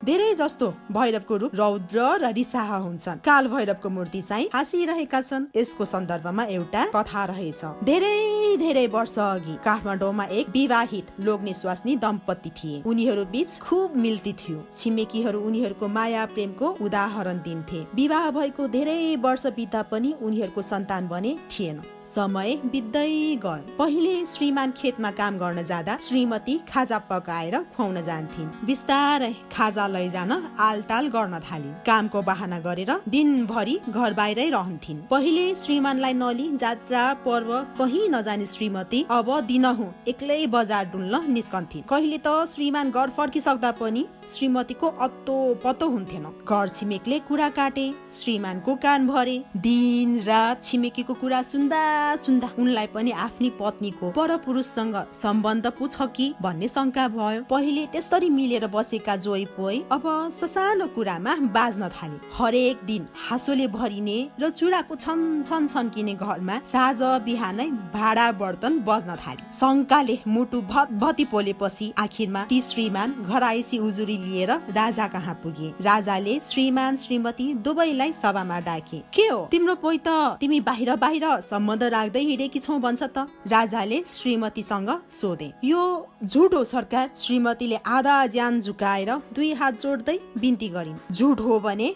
धेरै जस्तो भैरवको रूप रौद्र र रिसाह हुन्छन्। काल भैरवको मूर्ति चाहिँ हाँसिरहेका छन्। यसको सन्दर्भमा एउटा कथा रहेछ। धेरै धेरै वर्ष अघि काठमाडौँमा एक विवाहित लोग्ने स्वास्नी दम्पति थिए। उनीहरू बीच खुब मिल्ती थियो। छिमेकीहरू उनीहरूको माया प्रेमको उदाहरण दिन्थे। विवाह भएको धेरै वर्ष बिता पनि उनीहरूको सन्तान बने थिएन। समय बित्दै गयो। पहिले श्रीमान खेतमा काम गर्न जाँदा श्रीमती खाजा पकाएर खुवाउन जान्थिन्। बिस्तारै खाजा लैजान आलटाल गर्न थालिन्। कामको बहाना गरेर दिनभरि घर बाहिरै रहन्थिन्। पहिले श्रीमानलाई नलि जात्रा पर्व कहीँ नजाने श्रीमती अब दिनहुँ एक्लै बजार डुल्न निस्कन्थिन्। कहिले त श्रीमान घर फर्किसक्दा पनि श्रीमतीको अत्तो पत्तो हुन्थेन। घर छिमेकले कुरा काटे, श्रीमानको कान भरे। दिन रात छिमेकीको कुरा सुन्दा उनलाई पनि आफ्नी पत्नीको परपुरुषसँग सम्बन्ध पुछ कि भन्ने शंका भयो। पहिले त्यसरी मिलेर बसेका जोइ पोइ अब ससानो कुरामा बाज्न थाले। हरेक दिन हाँसोले भरिने र चुडाको छन छन छन्किने घरमा साँझ बिहानै भाडा बर्तन बज्न थाले। शंकाले मुटु भती पोलेपछि आखिरमा ती श्रीमान घराइसी उजुरी लिएर राजा कहाँ पुगे। राजाले श्रीमान श्रीमती दुवैलाई सभामा डाके। के हो तिम्रो पोइ त तिमी बाहिर बाहिर सम्बन्ध राख्दै हिँडेकी छौ भन्छ त? राजाले श्रीमतीसँग सोधे। यो झुट हो सरकार। श्रीमतीले आधा ज्यान झुकाएर दुई हात जोड्दै बिन्ती गरिन्। झुट हो भने